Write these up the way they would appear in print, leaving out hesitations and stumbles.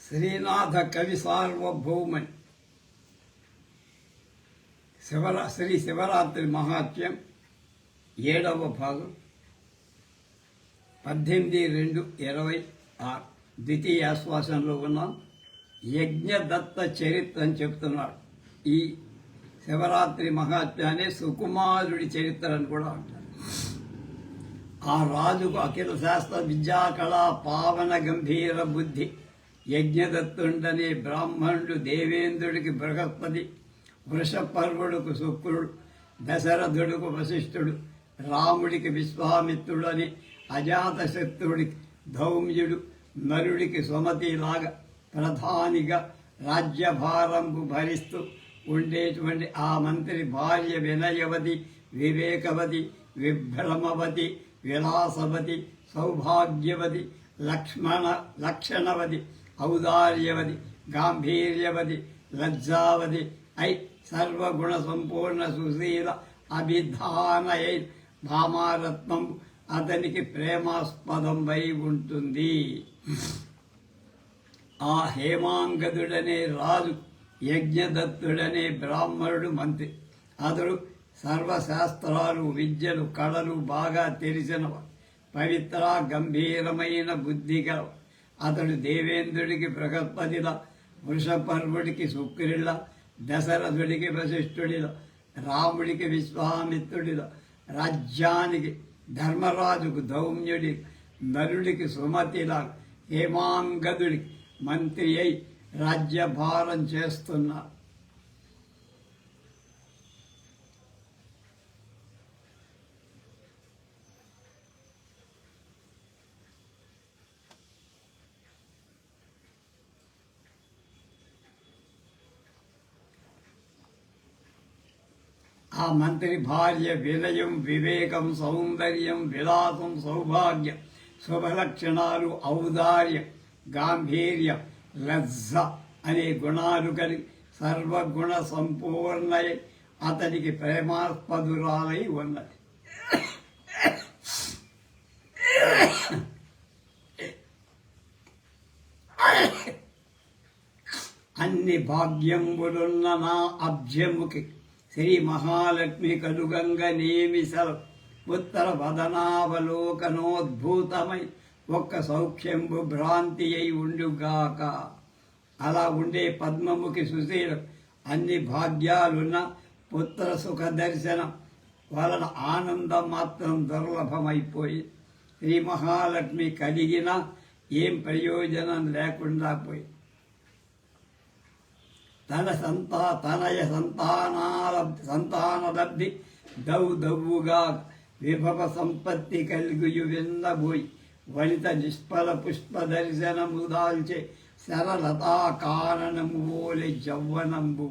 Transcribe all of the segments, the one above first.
శ్రీనాథ కవి సార్వభౌమన్ శ్రీ శివరాత్రి మహాత్మ్యం 7వ భాగం 18/2/26 ద్వితీయ ఆశ్వాసంలో ఉన్నాం. యజ్ఞదత్త చరిత్ర అని చెప్తున్నాడు. ఈ శివరాత్రి మహాత్మ్యాన్ని సుకుమారుడి చరిత్ర అని కూడా అంటారు. ఆ రాజుకు అఖిల శాస్త్ర విద్యా కళా పావన గంభీర బుద్ధి యజ్ఞదత్తుండనే బ్రాహ్మణుడు, దేవేంద్రుడికి బృహస్పతి, వృషపర్వుడుకు శుక్రుడు, దశరథుడుకు వశిష్ఠుడు, రాముడికి విశ్వామిత్రుడు అని అజాతశత్రుడికి ధౌమ్యుడు, నరుడికి సుమతిలాగా ప్రధానిగా రాజ్యభారంపు భరిస్తూ ఉండేటువంటి ఆ మంత్రి భార్య వినయవతి, వివేకవతి, విభ్రమవతి, విలాసవతి, సౌభాగ్యవతి, లక్షణవతి, ఔదార్యవతి, గాంభీర్యవతి, లజ్జావతి అయి సర్వగుణ సంపూర్ణ సుశీల అభిధానయై భామారత్నం అతనికి ప్రేమాస్పదం వై ఉంటుంది. ఆ హేమాంగదుడనే రాజు యజ్ఞదత్తుడనే బ్రాహ్మణుడు మంత్రి. అతడు సర్వశాస్త్రాలు, విద్యలు, కళలు బాగా తెలిసినవాడు. పవిత్ర గంభీరమైన బుద్ధి గలవాడు. అతడు దేవేంద్రుడికి బృహస్పతిలా, వృషపర్వుడికి శుక్రుడిలా, దశరథుడికి వశిష్ఠుడిలా, రాముడికి విశ్వామిత్రుడిలా, రాజ్యానికి ధర్మరాజుకు ధౌమ్యుడి, నరుడికి సుమతిలా, హేమాంగదుడికి మంత్రి అయి రాజ్యభారం చేస్తున్నారు. ఆ మంత్రి భార్య వినయం, వివేకం, సౌందర్యం, విలాసం, సౌభాగ్యం, శుభలక్షణాలు, ఔదార్యం, గాంభీర్యం, లజ్జ అనే గుణాలు కలిగి సర్వగుణ సంపూర్ణై అతనికి ప్రేమాస్పదురాలై ఉన్నది. అన్ని భాగ్యంబులున్న నా అభ్యముకి శ్రీ మహాలక్ష్మి కలుగంగనేమిసల ఉత్తర వదనావలోకనోద్భూతమై ఒక్క సౌఖ్యంబు భ్రాంతి అయి ఉండుగాక. అలా ఉండే పద్మముఖి సుశీల అన్ని భాగ్యాలున్న పుత్ర సుఖ దర్శనం వలన ఆనందం మాత్రం దుర్లభమైపోయి శ్రీ మహాలక్ష్మి కలిగిన ఏం ప్రయోజనం లేకుండా పోయి తనయ సంతానలబ్ధి దౌదవ్వుగా విభవ సంపత్తి కలిగియు విన్నబోయి వనిత నిష్ఫల పుష్ప దర్శనము దాల్చే శరలతా కారణము ఓలె జవ్వనంబు.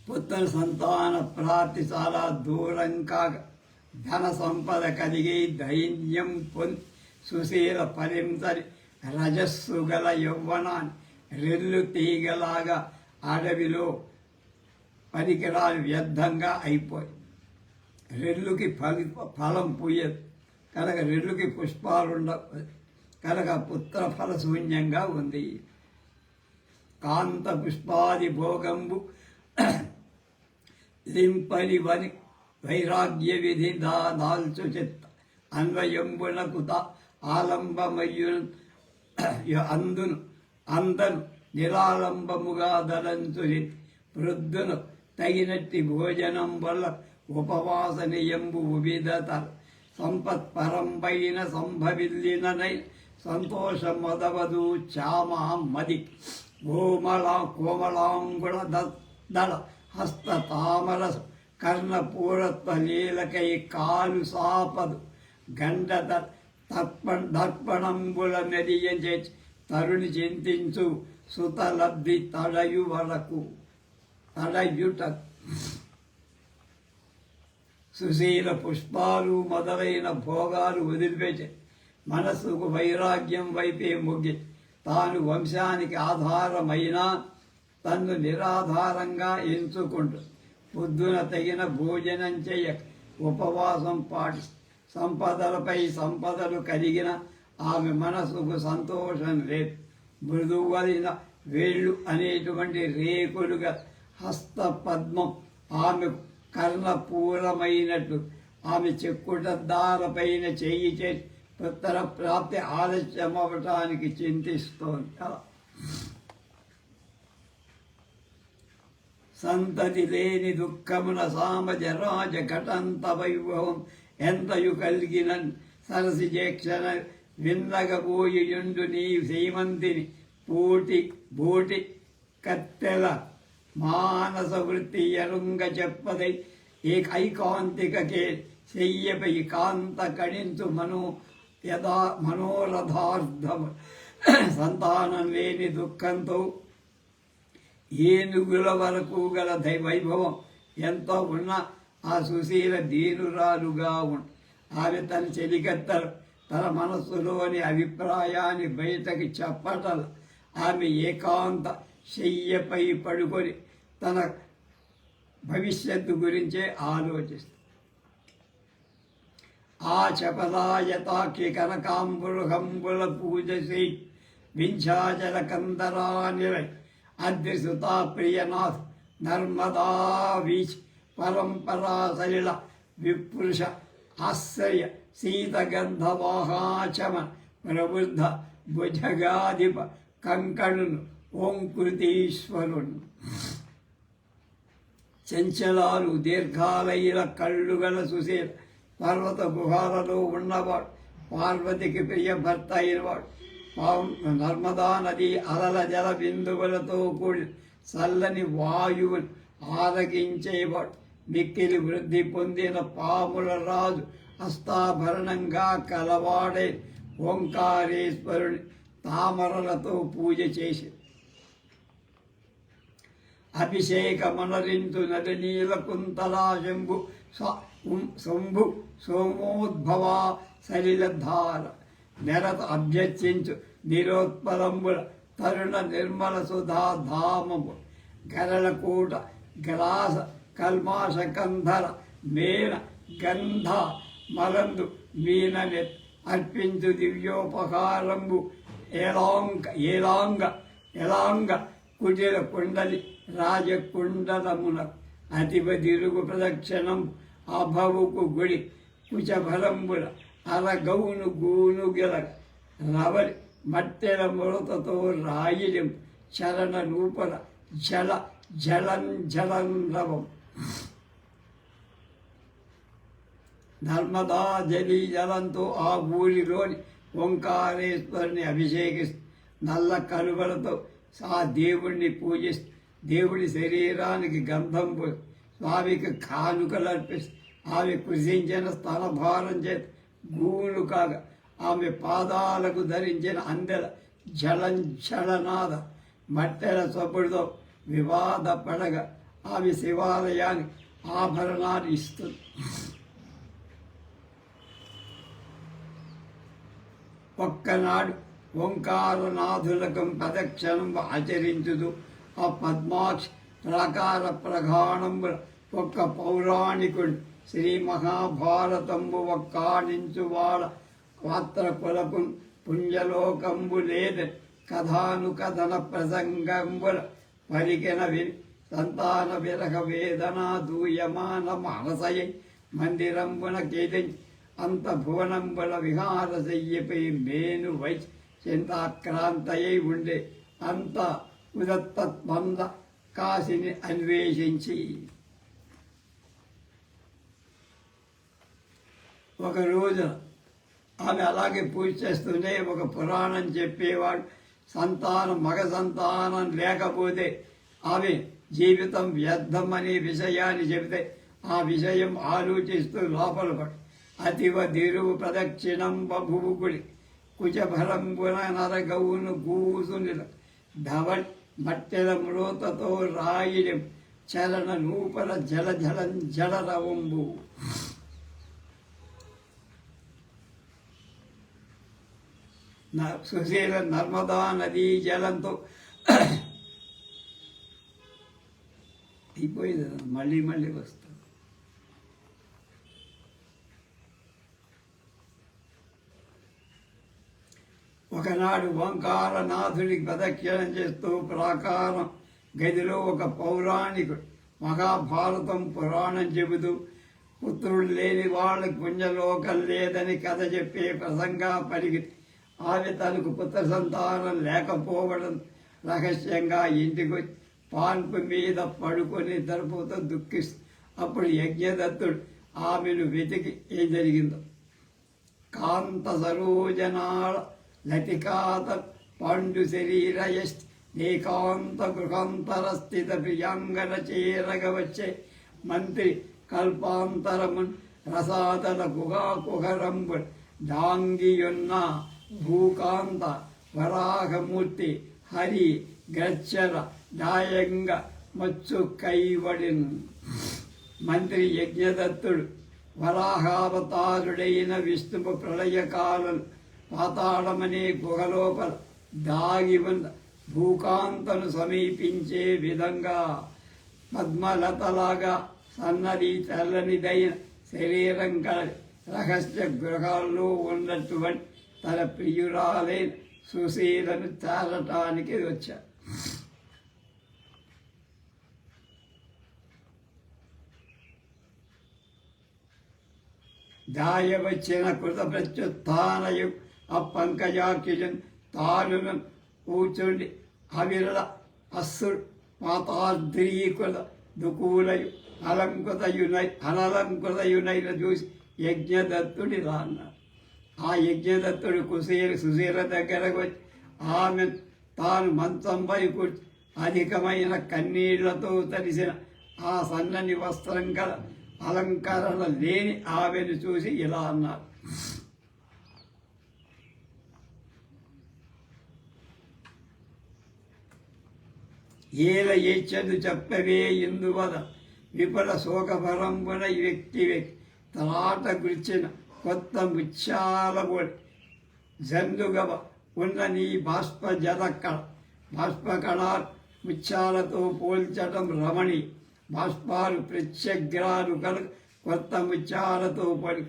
పుత్ర సంతాన ప్రాప్తి చాలా దూరం కాగా ధన సంపద కలిగి దైన్యం పొంది సుశీల పరింతరి రజస్సు గల యవ్వనాన్ని రెల్లు తీగలాగా అడవిలో పనికిరాని వ్యర్థంగా అయిపోయి రెల్లుకి ఫలం పూయదు కనుక రెల్లుకి పుష్పాలుండవు కనుక పుత్ర ఫల శూన్యంగా ఉంది. కాంత పుష్పాది భోగంబు లింపలివని వైరాగ్య విధి దాల్చు చిత్త అన్వయంబునకు ఆలంబమయ్యు అందును అందను నిరాలంబముగా దలంచుని వృద్ధును తగినట్టి భోజనం వల్ల ఉపవాసనియంబు వివిధత సంపత్పరంపైన సంభవిల్లిననై సంతోషం మొదవదు చామ మది కోమలాంగుణ దళ హస్త తామరస కర్ణపూరత్వ లీలకై కాలు సాపదు గండ దర్పణంబుల మెదియంచే తరుణి చింతించు సుతలబ్ధి తడయుట సుశీల పుష్పాలు మొదలైన భోగాలు వదిలిపెట్టి మనస్సుకు వైరాగ్యం వైపే మొగ్గి తాను వంశానికి ఆధారమైనా తన్ను నిరాధారంగా ఎంచుకుంటూ పొద్దున తగిన భోజనం చేయక ఉపవాసం పాటి సంపదలపై సంపదలు కలిగిన ఆమె మనసుకు సంతోషం లేదు. మృదువైన వేళ్ళు అనేటువంటి రేకులుగా హస్త పద్మం ఆమె కర్ణపూరమైనట్లు ఆమె చెక్కుటద్దారపైన చెయ్యి చేసి పుత్ర ప్రాప్తి ఆలస్యమవటానికి చింతిస్తోంది. అలా సంతతి లేని దుఃఖమున సామజరాజ ఘటంత వైభవం ఎంతయు కలిగిన సరసి జేక్షణ విన్నగబోయుండు నీ శ్రీమంతిని బోటి కత్తెల మానస వృత్తి ఎరుంగ చెప్పదై ఐకాంతికకే చెయ్యపై కాంత కణించు మనోరథార్థము సంతానం లేని దుఃఖంతో ఏనుగుల వరకు గల వైభవం ఎంతో ఉన్న ఆ సుశీల దీనురాలుగా ఆమె తన చెలికత్తలు తన మనస్సులోని అభిప్రాయాన్ని బయటకి చెప్పటం ఆమె ఏకాంత శయ్యపై పడుకొని తన భవిష్యత్తు గురించే ఆలోచిస్తుంది. ఆ చపలాయతాకి కనకాంబుల పూజసి వింఛాచల కందరానిలై అద్రిసుతా ప్రియనాథ్ నర్మదా వీచ్ పరంపరా సలిల విపురుష ఆశ్రయ శీతగంధవాహాచమ ప్రబుద్ధ భుజగాధిప కంకణును ఓంకృతీశ్వరుడు చంచలాలు దీర్ఘాలైల కళ్ళుగల సుశీల పర్వత గుహాలలో ఉన్నవాడు పార్వతికి ప్రియ భర్త అయినవాడు నర్మదా నది అలల జల బిందువులతో కూడి చల్లని వాయువుని ఆరగించేవాడు మిక్కిలి వృద్ధి పొందిన పాముల రాజు హస్తాభరణంగా కలవాడే ఓంకారేశ్వరుని తామరలతో పూజ చేసి అభిషేకమనరించు నది నీల కుంతలా శంభు సోమోద్భవ సలిలధార నెరత అభ్యర్చించు నిరోత్పలంబుల తరుణ నిర్మల సుధాధామము గరళకూట గ్రాస కల్మాష కంధర మేన గంధ మలందు మీనని అర్పించు దివ్యోపకారంబు ఎలాంగ కుటిల కుండలి రాజకుండలమున అతిపదిరుగు ప్రదక్షిణం అభవుకు గుడి కుచభరంబుల అరగౌను గూనుగెల రవలి మట్టెల మురతతో రాయిలిం చరణ రూపల జలం నర్మదా జలీ జలంతో ఆ ఊరిలోని ఓంకారేశ్వరుని అభిషేకిస్తూ నల్ల కలువలతో ఆ దేవుణ్ణి పూజిస్తూ దేవుడి శరీరానికి గంధం స్వామికి కానుకలు అర్పిస్తూ ఆమె కృషించిన స్థలభారం చేత గూను కాగా ఆమె పాదాలకు ధరించిన అందెల జళనాద మట్టెల చొప్పుడుతో వివాద పడగ ఆమె శివాలయానికి ఆభరణాలు ఇస్తుంది. ఒక్కనాడు ఓంకారనాథులకు ప్రదక్షిణం ఆచరించుదు ఆ పద్మాక్ష ప్రాకార ప్రగాణంబుల ఒక్క పౌరాణికుడు శ్రీ మహాభారతంబు ఒక్కాణించువాడ పాత్ర కులకు పుణ్యలోకంబు లేద కథానుకథన ప్రసంగంబుల పలికిన విని సంతాన విరహ వేదన దూయమాన మానసయ మందిరంబున కేదించి అంత భువనంబుల విహారశయ్యపై మేను వై చింతాక్రాంతయై ఉండే అంత ఉదత్తమంద కాశిని అన్వేషించి ఒక రోజు ఆమె అలాగే పూజ చేస్తూనే ఒక పురాణం చెప్పేవాడు మగ సంతానం లేకపోతే ఆమె జీవితం వ్యర్థం అనే విషయాన్ని చెబితే ఆ విషయం ఆలోచిస్తూ లోపల పడు అతివ దిరువు ప్రదక్షిణం బభువుకుడి కుచభరంబున నరగౌను గూసునిల ధవల్ మట్టెల మృతతో రాయిలం చలన నూపల జలరవంబు సుశీల నర్మదా నదీ జలంతో అయిపోయింది. మళ్ళీ వస్తుంది. ఒకనాడు ఓంకారనాథుడికి ప్రదక్షిణం చేస్తూ ప్రాకారం గదిలో ఒక పౌరాణికుడు మహాభారతం పురాణం చెబుతూ పుత్రుడు లేని వాళ్ళకి పుణ్యలోకం లేదని కథ చెప్పే ప్రసంగా పలికి ఆమె తనకు పుత్ర సంతానం లేకపోవడం రహస్యంగా ఇంటికి వచ్చి పాన్పు మీద పడుకొని నిద్రపోతూ దుఃఖిస్తూ అప్పుడు యజ్ఞదత్తుడు ఆమెను వెతికి ఏం జరిగిందో కాంత సరోజనాళ లతికాత పండు శరీరయష్టి ఏకాంత గృహాంతర స్థిత ప్రియాంగన చేరగవచ్చే మంత్రి కల్పాంతరమున్ రసాతల కుహరంబు డాంగియున్న భూకాంత వరాహమూర్తి హరి గచ్చర దాయంగ మచ్చు కైవడిన్ మంత్రి యజ్ఞదత్తుడు వరాహావతారుడైన విష్ణువు ప్రళయకాలం పాతాళమనే గుహలోపల దాగి ఉన్న భూకాంతను సమీపించే విధంగా పద్మలతలాగా సన్నది తెల్లనిదైన శరీరం కల రహస్య గృహాల్లో ఉన్నటువంటి తన ప్రియురాలైన సుశీలను చేరటానికి వచ్చారు. దాయవచ్చిన కృత ప్రత్యుత్నయు అప్పంకజాఖ్యుజన్ తాను కూర్చుండి అవిరళ అస్సుడు పాతాద్రీకృత దుకూలయు అనలంకృతయునైన చూసి యజ్ఞదత్తుడి రాన్నాడు. ఆ యజ్ఞదత్తుడు సుశీల దగ్గరకు వచ్చి ఆమె తాను మంచంపై కూర్చి అధికమైన కన్నీళ్లతో తడిసిన ఆ సన్నని వస్త్రం కల అలంకరణ లేని ఆమెను చూసి ఇలా అన్నారు. ఏల ఏచ్చదు చెప్పవే ఇందువద విఫల శోకపరంబున వ్యక్తి తలాట గుర్చిన కొత్త ముత్యాలబోడి జందుగవ ఉన్న నీ బాష్పకణాలు ముత్యాలతో పోల్చటం రమణి బాష్పాలు ప్రత్యగ్రాలు కనుక కొత్త ముత్యాలతో పడి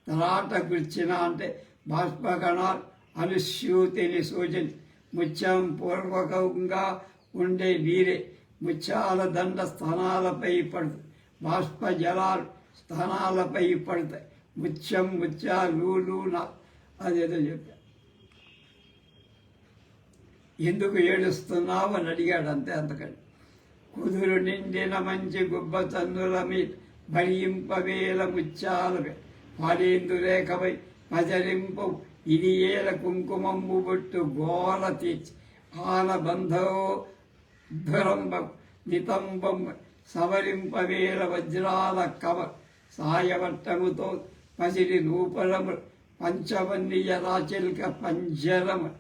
తలాట గుర్చిన అంటే బాష్పకణాలు అనుస్యూతిని సూచించి ముత్యం పూర్వకంగా ఉండే నీరే ముత్యాల దండ స్థానాలపై పడుతుంది. బాష్ప జలాలు స్థానాలపై పడతాయి. ముత్యాలు అదేదో చెప్పా. ఎందుకు ఏడుస్తున్నావు అని అడిగాడు. అంతే, అంతకండి. కుదురు నిండిన మంచి గుబ్బ చందుల మీద భరింపవేల ముత్యాల పాలేందు రేఖపై పచరింపు ఇది ఏల కుంకుమంబు బొట్టు గోల తీర్చి ఆనబంధో ధురంబ నితంబం సవరింపవేల వజ్రాల కవ సాయవట్టముతో పసిడి నూపరము పంచవన్నీయ రాచిల్క పంజరము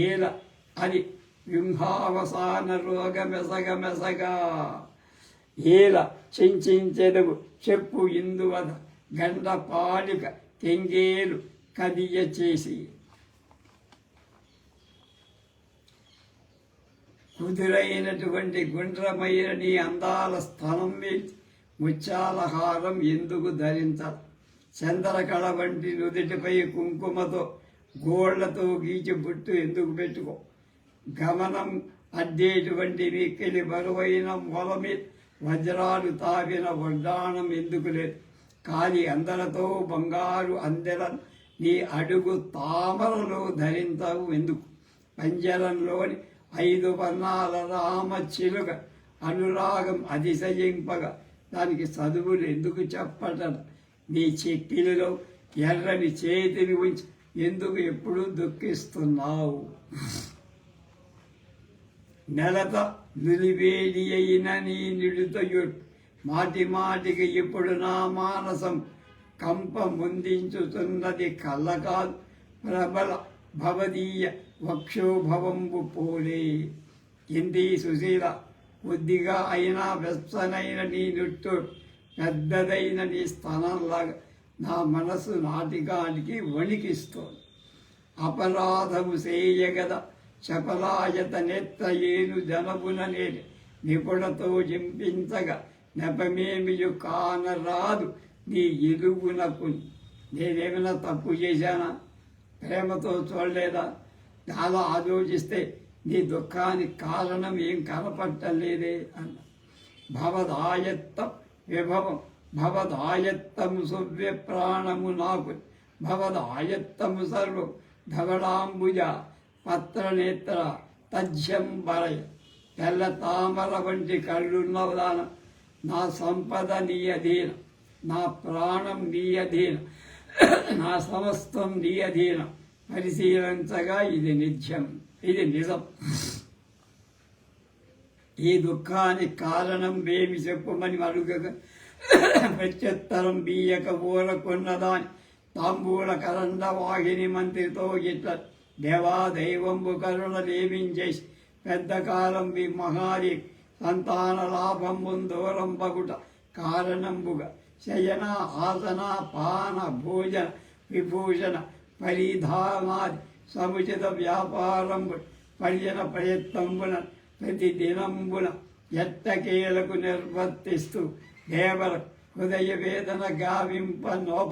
ఏల అది వింహావసాన రోగమెసగమెసగా ఏల చించెదవు చెప్పు ఇందువద గండ పాలిక తెంగేలు కదియ చేసి కుదురైనటువంటి గుండ్రమైన నీ అందాల స్థలం మీద ముత్యాలహారం ఎందుకు ధరించాలి? చంద్రకళ వంటి నుదుటిపై కుంకుమతో గోళ్లతో గీచి బుట్టు ఎందుకు పెట్టుకో? గమనం అడ్డేటువంటి మిక్కిలి బరువైన మొల మీద వజ్రాలు తావిన వడ్డాణం ఎందుకు లేదు? కాలి అందలతో బంగారు అందెల నీ అడుగు తామరలో ధరించవు ఎందుకు? పంజరంలోని 5 వర్ణాల రామ చిలుక అనురాగం అతిశయింపగా దానికి చదువులు ఎందుకు చెప్పటం? నీ చెక్కిలిలో ఎర్రని చేతిని ఉంచి ఎందుకు ఎప్పుడు దుఃఖిస్తున్నావు? నెలత నిలివేడి అయిన నీ నిడుతయుడు మాటి మాటికి ఇప్పుడు నా మానసం కంప ముందించుతున్నది కళ్ళ కాదు ప్రబల భవదీయ వక్షోభవంబు పోలే. ఇంది సుశీల కొద్దిగా అయినా వెచ్చనైన నీ నుట్టు పెద్దదైన నీ స్థానంలాగా నా మనసు నాటికానికి వణికిస్తోంది. అపరాధము చేయగద చపలాయత నెత్త ఏను జనమున నేటి నిపుణతో జింపించగా నెపమేమియు కానరాదు నీ ఎలుగునకు. నేనేమైనా తప్పు చేశానా? ప్రేమతో చూడలేదా? చాలా ఆలోచిస్తే నీ దుఃఖానికి కారణం ఏం కనపట్టలేదే అన్న. భవదాయత్తం విభవం భవదాయత్తము సువ్య ప్రాణము నాకు భవదాయత్తము సర్వం ధవళాంబుజ పత్రనేత్ర తజ్జంబరయ. తెల్ల తామర వంటి కళ్ళున్నదాన, నా సంపద నీ అధీన, నా ప్రాణం నీ అధీన, నా సమస్తం నీ అధీన. పరిశీలించగా ఇది నిత్యం, ఇది నిజం. ఈ దుఃఖానికి కారణం ఏమి చెప్పమని అడుగగా ప్రత్యుత్తరం బియ్యక ఊరకున్నదాని తాంబూల కరండ వాహిని మంత్రితో ఇట్ల దేవాదైవంబు కరుణ లేమించేసి పెద్ద కాలం వి మహారి సంతాన లాభంబు దూరం బగుట కారణంబుగా శయన ఆసన పాన భోజన విభూషణ పరిధానాది సముచిత వ్యాపారంబు పరిజన ప్రయత్నంబున ప్రతి దినంబున ఎట్టకేలకు నిర్వర్తిస్తూ దేవర హృదయ వేదన గావింప నోప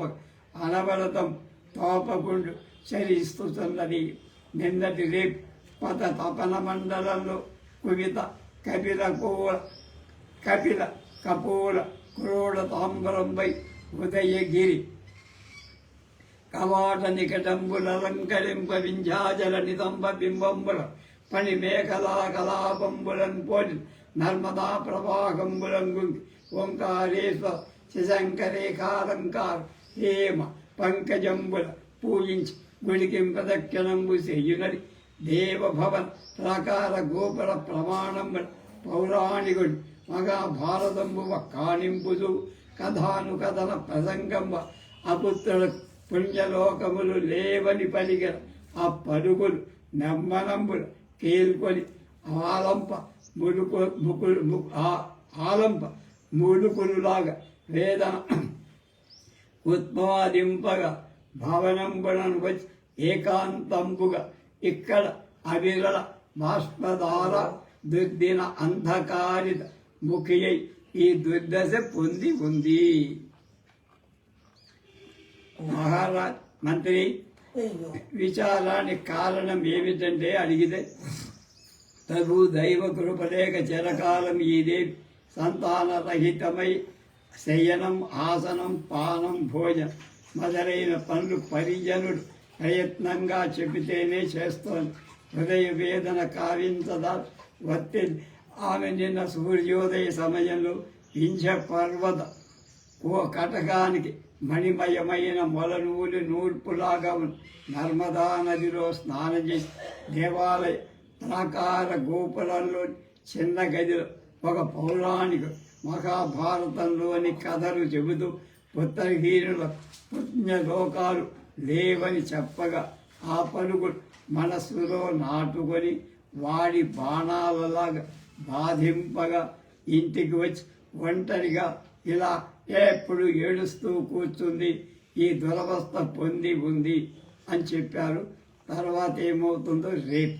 అనవరతం తోపకుండు చరిస్తున్నది. నిన్నటి రేపు పత తపన మండలంలో కువిత కపిల కపోల క్రోడ తాంబరంపై ఉదయగిరి కవాట నికటంబులంకరింప వింధ్యాజల నితంబ బింబంబుల పని మేఖలా కలాపంబులన్ పోలి నర్మదా ప్రవాహంబులం గుంగి ఓంకారేశ్వర శశంకరేఖాలంకార హేమ పంకజంబుల పూజించి గుడికి ప్రదక్షిణంబు చెయ్యునది. దేవభవన్ ప్రాకార గోపుర ప్రమాణంబుల పౌరాణికుడు మహాభారతంబు కానింపుదు కథానుకథన ప్రసంగంబ అపుత్రులకు పుణ్యలోకములు లేవని పలిగిన ఆ పలుకులు నెమ్మనంబులు కేల్కొని ఆలంప ముడుకులులాగా వేదన ఉత్పాదింపగా భవనంబులను వచ్చి ఏకాంతంబుగా ఇక్కడ అవిరళ బాష్పధార దుర్దిన అంధకారిత ముఖియై ఈ దుర్దశ పొంది ఉంది. మహారాజ్ మంత్రి విచారానికి కారణం ఏమిటంటే అడిగితే తగు దైవ కృపలేక చిరకాలం ఈ దేవి సంతానరహితమై శయనం ఆసనం పానం భోజనం మొదలైన పనులు పరిజనుడు ప్రయత్నంగా చెబితేనే చేస్తోంది. హృదయ వేదన కావించదా ఒత్తిడి. ఆమె నిన్న సూర్యోదయ సమయంలో ఇంచ పర్వత ఓ కటకానికి మణిమయమైన మొలనూలు నూర్పులాగా ఉంది. నర్మదా నదిలో స్నానం చేసి దేవాలయ ప్రాకార గోపురంలో చిన్న గదిలో ఒక పౌరాణిక మహాభారతంలోని కథలు చెబుతూ పుత్రహీనుల పుణ్యలోకాలు లేవని చెప్పగా ఆ పలుకులు మనస్సులో నాటుకొని వాడి బాణాలలాగా బాధింపగా ఇంటికి వచ్చి ఒంటరిగా ఇలా ఎప్పుడు ఏడుస్తూ కూర్చుంది, ఈ దురవస్థ పొంది ఉంది అని చెప్పారు. తర్వాత ఏమవుతుందో రేపు